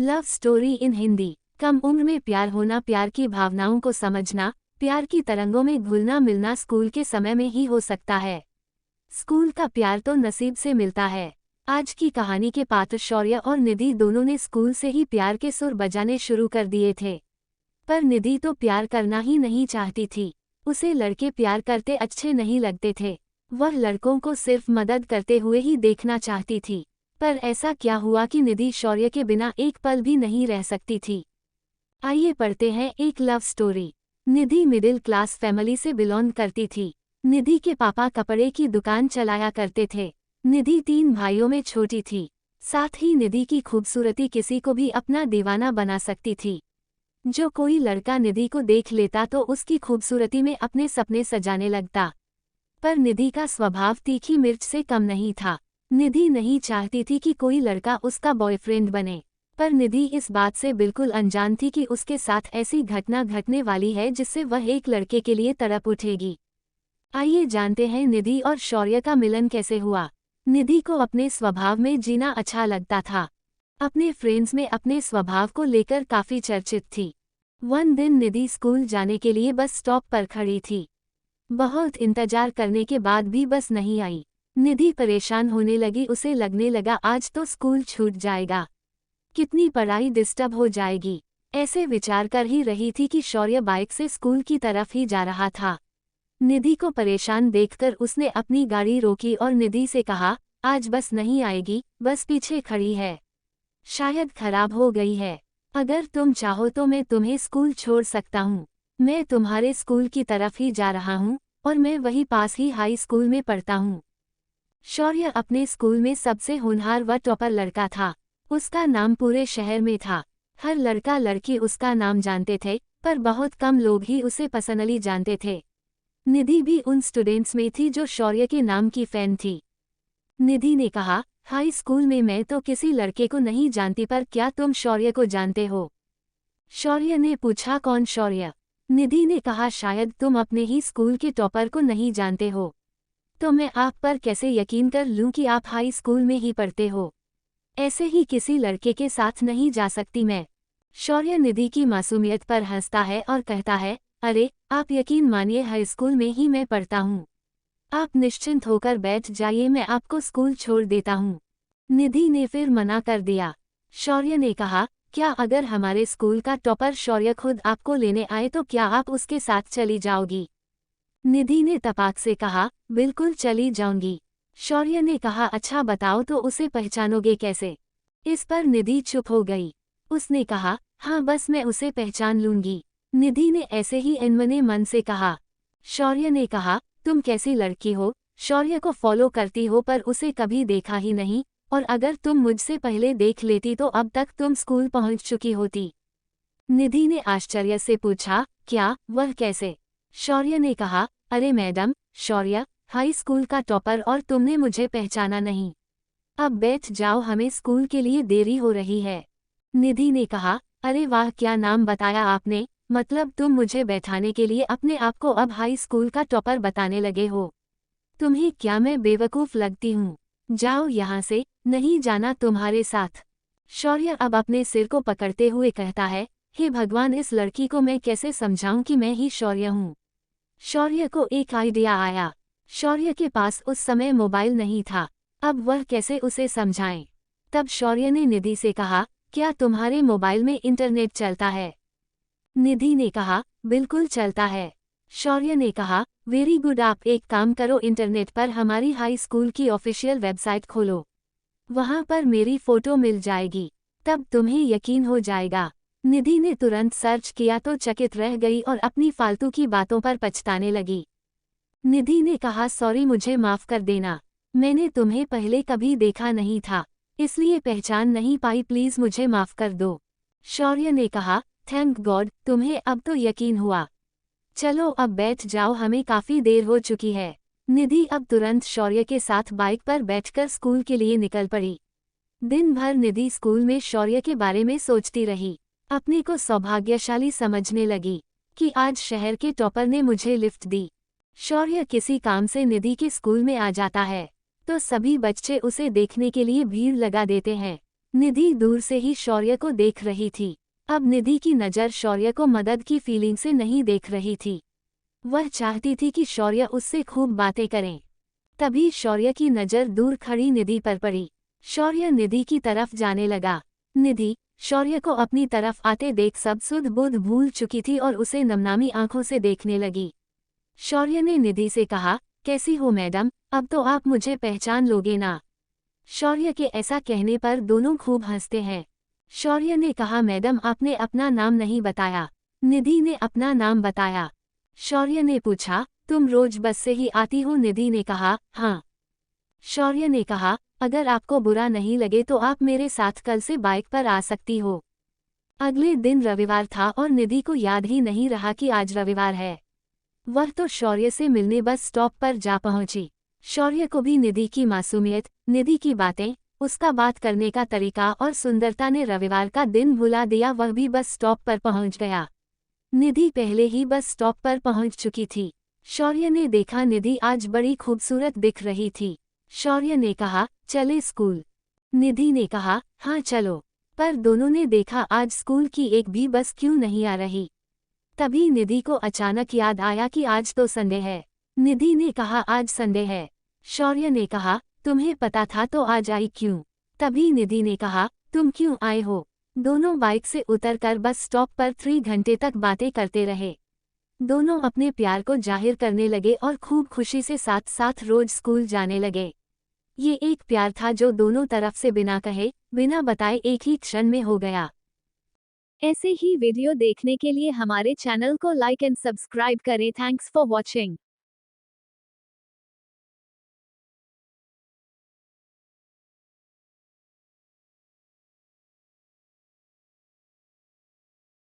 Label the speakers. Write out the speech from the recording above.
Speaker 1: Love story in Hindi. कम उम्र में प्यार होना, प्यार की भावनाओं को समझना, प्यार की तरंगों में घुलना मिलना स्कूल के समय में ही हो सकता है। स्कूल का प्यार तो नसीब से मिलता है। आज की कहानी के पात्र शौर्य और निधि दोनों ने स्कूल से ही प्यार के सुर बजाने शुरू कर दिए थे। पर निधि तो प्यार करना ही नहीं चाहती थी। उसे लड़के प्यार करते अच्छे नहीं लगते थे। वह लड़कों को सिर्फ मदद करते हुए ही देखना चाहती थी। पर ऐसा क्या हुआ कि निधि शौर्य के बिना एक पल भी नहीं रह सकती थी। आइए पढ़ते हैं एक लव स्टोरी। निधि मिडिल क्लास फैमिली से बिलोंग करती थी। निधि के पापा कपड़े की दुकान चलाया करते थे। निधि 3 भाइयों में छोटी थी। साथ ही निधि की खूबसूरती किसी को भी अपना दीवाना बना सकती थी। जो कोई लड़का निधि को देख लेता तो उसकी खूबसूरती में अपने सपने सजाने लगता। पर निधि का स्वभाव तीखी मिर्च से कम नहीं था। निधि नहीं चाहती थी कि कोई लड़का उसका बॉयफ्रेंड बने। पर निधि इस बात से बिल्कुल अनजान थी कि उसके साथ ऐसी घटना घटने वाली है जिससे वह एक लड़के के लिए तड़प उठेगी। आइए जानते हैं निधि और शौर्य का मिलन कैसे हुआ। निधि को अपने स्वभाव में जीना अच्छा लगता था। अपने फ्रेंड्स में अपने स्वभाव को लेकर काफी चर्चित थी। वन दिन निधि स्कूल जाने के लिए बस स्टॉप पर खड़ी थी। बहुत इंतजार करने के बाद भी बस नहीं आई। निधि परेशान होने लगी। उसे लगने लगा आज तो स्कूल छूट जाएगा, कितनी पढ़ाई डिस्टर्ब हो जाएगी। ऐसे विचार कर ही रही थी कि शौर्य बाइक से स्कूल की तरफ ही जा रहा था। निधि को परेशान देखकर उसने अपनी गाड़ी रोकी और निधि से कहा, आज बस नहीं आएगी, बस पीछे खड़ी है, शायद खराब हो गई है। अगर तुम चाहो तो मैं तुम्हें स्कूल छोड़ सकता हूँ। मैं तुम्हारे स्कूल की तरफ ही जा रहा हूँ और मैं वही पास ही हाई स्कूल में पढ़ता हूँ। शौर्य अपने स्कूल में सबसे होनहार व टॉपर लड़का था। उसका नाम पूरे शहर में था। हर लड़का लड़की उसका नाम जानते थे, पर बहुत कम लोग ही उसे पर्सनली जानते थे। निधि भी उन स्टूडेंट्स में थी जो शौर्य के नाम की फैन थी। निधि ने कहा, हाई स्कूल में मैं तो किसी लड़के को नहीं जानती, पर क्या तुम शौर्य को जानते हो? शौर्य ने पूछा, कौन शौर्य? निधि ने कहा, शायद तुम अपने ही स्कूल के टॉपर को नहीं जानते हो। तो मैं आप पर कैसे यकीन कर लूं कि आप हाई स्कूल में ही पढ़ते हो? ऐसे ही किसी लड़के के साथ नहीं जा सकती मैं। शौर्य निधि की मासूमियत पर हंसता है और कहता है, अरे आप यकीन मानिए, हाई स्कूल में ही मैं पढ़ता हूँ। आप निश्चिंत होकर बैठ जाइए, मैं आपको स्कूल छोड़ देता हूँ। निधि ने फिर मना कर दिया। शौर्य ने कहा, क्या अगर हमारे स्कूल का टॉपर शौर्य खुद आपको लेने आए तो क्या आप उसके साथ चली जाओगी? निधि ने तपाक से कहा, बिल्कुल चली जाऊंगी। शौर्य ने कहा, अच्छा बताओ तो उसे पहचानोगे कैसे? इस पर निधि चुप हो गई। उसने कहा, हाँ बस मैं उसे पहचान लूंगी। निधि ने ऐसे ही अनमने मन से कहा। शौर्य ने कहा, तुम कैसी लड़की हो, शौर्य को फॉलो करती हो पर उसे कभी देखा ही नहीं, और अगर तुम मुझसे पहले देख लेती तो अब तक तुम स्कूल पहुंच चुकी होती। निधि ने आश्चर्य से पूछा, क्या, वह कैसे? शौर्य ने कहा, अरे मैडम, शौर्य हाई स्कूल का टॉपर, और तुमने मुझे पहचाना नहीं। अब बैठ जाओ, हमें स्कूल के लिए देरी हो रही है। निधि ने कहा, अरे वाह, क्या नाम बताया आपने, मतलब तुम मुझे बैठाने के लिए अपने आप को अब हाई स्कूल का टॉपर बताने लगे हो? तुम्हें क्या मैं बेवकूफ़ लगती हूँ? जाओ यहाँ से, नहीं जाना तुम्हारे साथ। शौर्य अब अपने सिर को पकड़ते हुए कहता है, हे भगवान, इस लड़की को मैं कैसे समझाऊं कि मैं ही शौर्य हूँ। शौर्य को एक आइडिया आया। शौर्य के पास उस समय मोबाइल नहीं था, अब वह कैसे उसे समझाएं। तब शौर्य ने निधि से कहा, क्या तुम्हारे मोबाइल में इंटरनेट चलता है? निधि ने कहा, बिल्कुल चलता है। शौर्य ने कहा, वेरी गुड, आप एक काम करो, इंटरनेट पर हमारी हाई स्कूल की ऑफिशियल वेबसाइट खोलो, वहां पर मेरी फोटो मिल जाएगी, तब तुम्हें यकीन हो जाएगा। निधि ने तुरंत सर्च किया तो चकित रह गई और अपनी फालतू की बातों पर पछताने लगी। निधि ने कहा, सॉरी, मुझे माफ कर देना, मैंने तुम्हें पहले कभी देखा नहीं था, इसलिए पहचान नहीं पाई, प्लीज मुझे माफ कर दो। शौर्य ने कहा, थैंक गॉड, तुम्हें अब तो यकीन हुआ। चलो अब बैठ जाओ, हमें काफी देर हो चुकी है। निधि अब तुरंत शौर्य के साथ बाइक पर बैठकर स्कूल के लिए निकल पड़ी। दिन भर निधि स्कूल में शौर्य के बारे में सोचती रही। अपने को सौभाग्यशाली समझने लगी कि आज शहर के टॉपर ने मुझे लिफ्ट दी। शौर्य किसी काम से निधि के स्कूल में आ जाता है तो सभी बच्चे उसे देखने के लिए भीड़ लगा देते हैं। निधि दूर से ही शौर्य को देख रही थी। अब निधि की नज़र शौर्य को मदद की फीलिंग से नहीं देख रही थी। वह चाहती थी कि शौर्य उससे खूब बातें करें। तभी शौर्य की नज़र दूर खड़ी निधि पर पड़ी। शौर्य निधि की तरफ जाने लगा। निधि शौर्य को अपनी तरफ आते देख सब सुध बुध भूल चुकी थी और उसे नमनामी आंखों से देखने लगी। शौर्य ने निधि से कहा, कैसी हो मैडम, अब तो आप मुझे पहचान लोगे ना? शौर्य के ऐसा कहने पर दोनों खूब हंसते हैं। शौर्य ने कहा, मैडम आपने अपना नाम नहीं बताया। निधि ने अपना नाम बताया। शौर्य ने पूछा, तुम रोज बस से ही आती हो? निधि ने कहा, हाँ। शौर्य ने कहा, अगर आपको बुरा नहीं लगे तो आप मेरे साथ कल से बाइक पर आ सकती हो। अगले दिन रविवार था और निधि को याद ही नहीं रहा कि आज रविवार है। वह तो शौर्य से मिलने बस स्टॉप पर जा पहुंची। शौर्य को भी निधि की मासूमियत, निधि की बातें, उसका बात करने का तरीका और सुंदरता ने रविवार का दिन भुला दिया। वह भी बस स्टॉप पर पहुंच गया। निधि पहले ही बस स्टॉप पर पहुंच चुकी थी। शौर्य ने देखा निधि आज बड़ी खूबसूरत दिख रही थी। शौर्य ने कहा, चले स्कूल? निधि ने कहा, हाँ चलो। पर दोनों ने देखा आज स्कूल की एक भी बस क्यों नहीं आ रही। तभी निधि को अचानक याद आया कि आज तो संडे है। निधि ने कहा, आज संडे है। शौर्य ने कहा, तुम्हें पता था तो आज आई क्यों? तभी निधि ने कहा, तुम क्यों आए हो? दोनों बाइक से उतरकर बस स्टॉप पर 3 घंटे तक बातें करते रहे। दोनों अपने प्यार को जाहिर करने लगे और खूब खुशी से साथ साथ रोज स्कूल जाने लगे। ये एक प्यार था जो दोनों तरफ से बिना कहे, बिना बताए एक ही क्षण में हो गया। ऐसे ही वीडियो देखने के लिए हमारे चैनल को लाइक एंड सब्सक्राइब करें। Thanks for watching.